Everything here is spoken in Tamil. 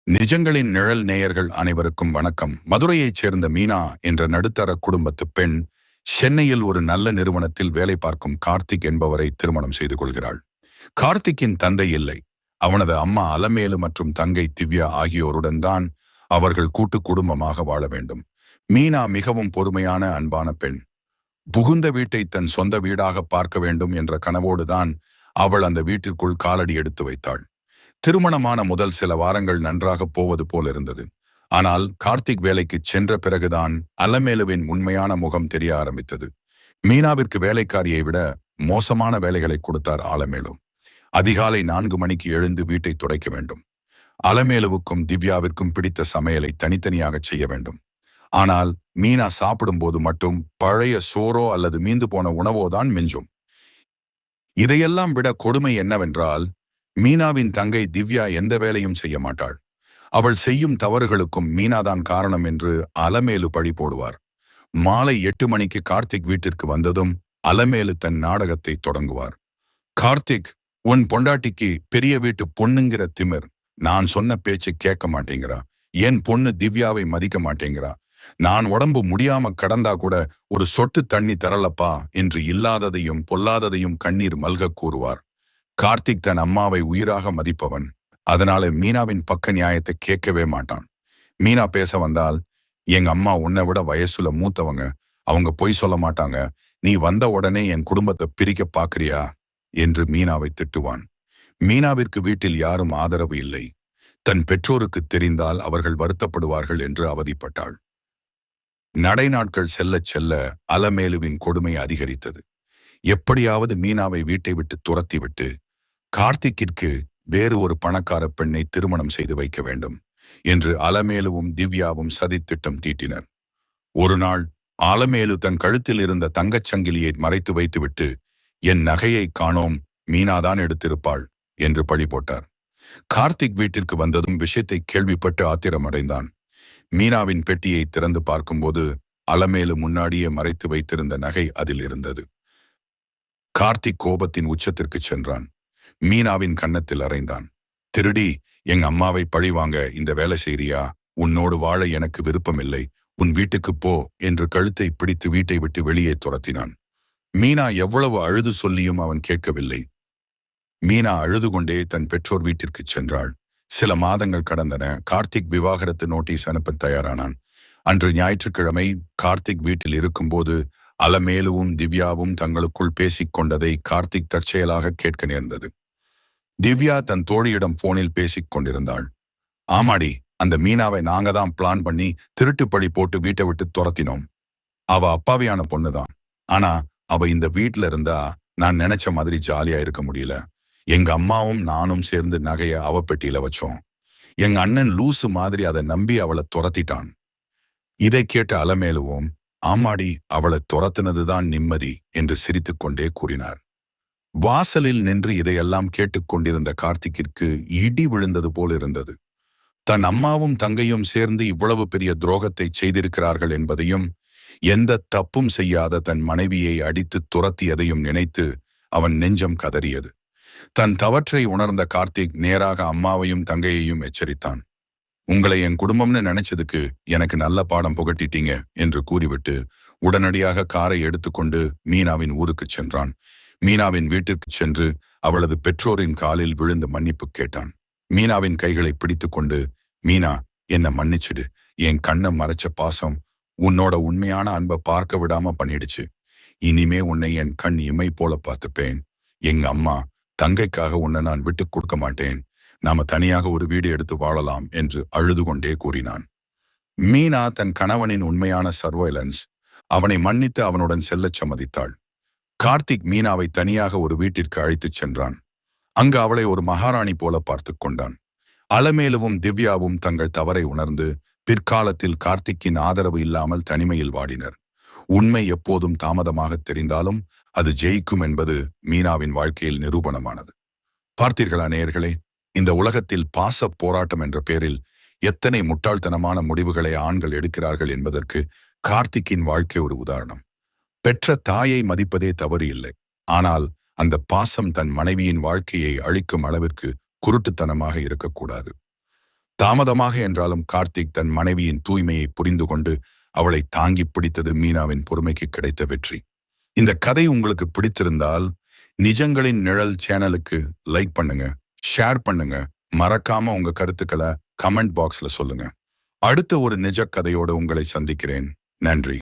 நிஜங்களின் நிழல் நேயர்கள் அனைவருக்கும் வணக்கம். மதுரையைச் சேர்ந்த மீனா என்ற நடுத்தர குடும்பத்து பெண் சென்னையில் ஒரு நல்ல நிறுவனத்தில் வேலை பார்க்கும் கார்த்திக் என்பவரை திருமணம் செய்து கொள்கிறாள். கார்த்திக்கின் தந்தை இல்லை. அவனது அம்மா அலமேலு மற்றும் தங்கை திவ்யா ஆகியோருடன் தான் அவர்கள் கூட்டு குடும்பமாக வாழ வேண்டும். மீனா மிகவும் பொறுமையான அன்பான பெண். புகுந்த வீட்டை தன் சொந்த வீடாக பார்க்க வேண்டும் என்ற கனவோடுதான் அவள் அந்த வீட்டிற்குள் காலடி எடுத்து வைத்தாள். திருமணமான முதல் சில வாரங்கள் நன்றாக போவது போல் இருந்தது. ஆனால் கார்த்திக் வேலைக்கு சென்ற பிறகுதான் அலமேலுவின் உண்மையான முகம் தெரிய ஆரம்பித்தது. மீனாவிற்கு வேலைக்காரியை விட மோசமான வேலைகளை கொடுத்தார் அலமேலு. அதிகாலை 4 மணிக்கு எழுந்து வீட்டை துடைக்க வேண்டும். அலமேலுவுக்கும் திவ்யாவிற்கும் பிடித்த சமையலை தனித்தனியாக செய்ய வேண்டும். ஆனால் மீனா சாப்பிடும்போது மட்டும் பழைய சோறோ அல்லது மீந்து போன உணவோ தான் மிஞ்சும். இதையெல்லாம் விட கொடுமை என்னவென்றால், மீனாவின் தங்கை திவ்யா எந்த வேலையும் செய்ய மாட்டாள். அவள் செய்யும் தவறுகளுக்கும் மீனாதான் காரணம் என்று அலமேலு பழி போடுவார். மாலை 8 மணிக்கு கார்த்திக் வீட்டிற்கு வந்ததும் அலமேலு தன் நாடகத்தை தொடங்குவார். கார்த்திக், உன் பொண்டாட்டிக்கு பெரிய வீட்டு பொண்ணுங்கிற திமிர். நான் சொன்ன பேச்சு கேட்க மாட்டேங்கிறா. என் பொண்ணு திவ்யாவை மதிக்க மாட்டேங்கிறா. நான் உடம்பு முடியாம கடந்தா கூட ஒரு சொட்டு தண்ணி தரலப்பா என்று இல்லாததையும் பொல்லாததையும் கண்ணீர் மல்க கூறுவார். கார்த்திக் தன் அம்மாவை உயிராக மதிப்பவன். அதனால மீனாவின் பக்க நியாயத்தை கேட்கவே மாட்டான். மீனா பேச வந்தால், எங்க அம்மா உன்னை விட வயசுல மூத்தவங்க, அவங்க பொய் சொல்ல மாட்டாங்க, நீ வந்த உடனே என் குடும்பத்தை பிரிக்க பாக்குறியா என்று மீனாவை திட்டுவான். மீனாவிற்கு வீட்டில் யாரும் ஆதரவு இல்லை. தன் பெற்றோருக்கு தெரிந்தால் அவர்கள் வருத்தப்படுவார்கள் என்று அவதிப்பட்டாள். நடை நாட்கள் செல்லச் செல்ல அலமேலுவின் கொடுமை அதிகரித்தது. எப்படியாவது மீனாவை வீட்டை விட்டு துரத்திவிட்டு கார்த்திக்கிற்கு வேறு ஒரு பணக்கார பெண்ணை திருமணம் செய்து வைக்க வேண்டும் என்று அலமேலுவும் திவ்யாவும் சதித்திட்டம் தீட்டினர். ஒரு நாள் அலமேலு தன் கழுத்தில் இருந்த தங்கச் சங்கிலியை மறைத்து வைத்துவிட்டு, என் நகையை காணோம், மீனாதான் எடுத்திருப்பாள் என்று பழி போட்டார். கார்த்திக் வீட்டிற்கு வந்ததும் விஷயத்தை கேள்விப்பட்டு ஆத்திரமடைந்தான். மீனாவின் பெட்டியை திறந்து பார்க்கும்போது அலமேலு முன்னாடியே மறைத்து வைத்திருந்த நகை அதில் இருந்தது. கார்த்திக் கோபத்தின் உச்சத்திற்கு சென்றான். மீனாவின் கன்னத்தில் அறைந்தான். திருடி, எங்க அம்மாவை பழிவாங்க இந்த வேலை செய்றியா? உன்னோடு வாழ எனக்கு விருப்பமில்லை, உன் வீட்டுக்கு போ என்று கழுத்தை பிடித்து வீட்டை விட்டு வெளியே துரத்தினான். மீனா எவ்வளவு அழுது சொல்லியும் அவன் கேட்கவில்லை. மீனா அழுது கொண்டே தன் பெற்றோர் வீட்டிற்கு சென்றாள். சில மாதங்கள் கடந்தன. கார்த்திக் விவாகரத்து நோட்டீஸ் அனுப்ப தயாரானான். அன்று ஞாயிற்றுக்கிழமை கார்த்திக் வீட்டில் இருக்கும்போது அலமேலுவும் திவ்யாவும் தங்களுக்குள் பேசிக் கொண்டதை கார்த்திக் தற்செயலாக கேட்க நேர்ந்தது. திவ்யா தன் தோழியிடம் போனில் பேசிக் கொண்டிருந்தாள். ஆமாடி, அந்த மீனாவை நாங்க தான் பிளான் பண்ணி திருட்டு பழி போட்டு வீட்டை விட்டு துரத்தினோம். அவ அப்பாவியான பொண்ணுதான். ஆனா அவ இந்த வீட்டுல இருந்தா நான் நினைச்ச மாதிரி ஜாலியா இருக்க முடியல. எங்க அம்மாவும் நானும் சேர்ந்து நகைய அவ பெட்டியில வச்சோம். எங்க அண்ணன் லூசு மாதிரி அதை நம்பி அவளை துரத்திட்டான். இதை கேட்ட அலமேலுவும், ஆமாடி, அவளை துரத்தினதுதான் நிம்மதி என்று சிரித்துக்கொண்டே கூறினார். வாசலில் நின்று இதையெல்லாம் கேட்டுக்கொண்டிருந்த கார்த்திக்கிற்கு இடி விழுந்தது போல் இருந்தது. தன் அம்மாவும் தங்கையும் சேர்ந்து இவ்வளவு பெரிய துரோகத்தை செய்திருக்கிறார்கள் என்பதையும், எந்த தப்பும் செய்யாத தன் மனைவியை அடித்து துரத்தியதையும் நினைத்து அவன் நெஞ்சம் கதறியது. தன் தவற்றை உணர்ந்த கார்த்திக் நேராக அம்மாவையும் தங்கையையும் எச்சரித்தான். உங்களை என் குடும்பம்னு நினைச்சதுக்கு எனக்கு நல்ல பாடம் புகட்டிட்டீங்க என்று கூறிவிட்டு உடனடியாக காரை எடுத்துக்கொண்டு மீனாவின் ஊருக்கு சென்றான். மீனாவின் வீட்டிற்கு சென்று அவளது பெற்றோரின் காலில் விழுந்து மன்னிப்பு கேட்டான். மீனாவின் கைகளை பிடித்து கொண்டு, மீனா, என்ன மன்னிச்சிடு. என் கண்ணை மறைச்ச பாசம் உன்னோட உண்மையான அன்பை பார்க்க விடாம பண்ணிடுச்சு. இனிமே உன்னை என் கண் இமை போல பார்த்துப்பேன். எங்க அம்மா தங்கைக்காக உன்னை நான் விட்டு கொடுக்க மாட்டேன். நாம தனியாக ஒரு வீடு எடுத்து வாழலாம் என்று அழுது கொண்டே கூறினான். மீனா தன் கணவனின் உண்மையான சர்வைலன்ஸ். அவனை மன்னித்து அவனுடன் செல்லச் சம்மதித்தாள். கார்த்திக் மீனாவை தனியாக ஒரு வீட்டிற்கு அழைத்துச் சென்றான். அங்கு அவளை ஒரு மகாராணி போல பார்த்து கொண்டான். அலமேலுவும் திவ்யாவும் தங்கள் தவறை உணர்ந்து பிற்காலத்தில் கார்த்திக்கின் ஆதரவு இல்லாமல் தனிமையில் வாடினர். உண்மை எப்போதும் தாமதமாக தெரிந்தாலும் அது ஜெயிக்கும் என்பது மீனாவின் வாழ்க்கையில் நிரூபணமானது. பார்த்தீர்களா நேயர்களே, இந்த உலகத்தில் பாச போராட்டம் என்ற பெயரில் எத்தனை முட்டாள்தனமான முடிவுகளை ஆண்கள் எடுக்கிறார்கள் என்பதற்கு கார்த்திக்கின் வாழ்க்கை ஒரு உதாரணம். பெற்ற தாயை மதிப்பதே தவறு இல்லை. ஆனால் அந்த பாசம் தன் மனைவியின் வாழ்க்கையை அழிக்கும் அளவிற்கு குருட்டுத்தனமாக இருக்கக்கூடாது. தாமதமாக என்றாலும் கார்த்திக் தன் மனைவியின் தூய்மையை புரிந்து கொண்டு அவளை தாங்கி பிடித்தது மீனாவின் பொறுமைக்கு கிடைத்த வெற்றி. இந்த கதை உங்களுக்கு பிடித்திருந்தால் நிஜங்களின் நிழல் சேனலுக்கு லைக் பண்ணுங்க, ஷேர் பண்ணுங்க, மறக்காம உங்க கருத்துக்களை கமெண்ட் பாக்ஸ்ல சொல்லுங்க. அடுத்த ஒரு நிஜ கதையோடு உங்களை சந்திக்கிறேன். நன்றி.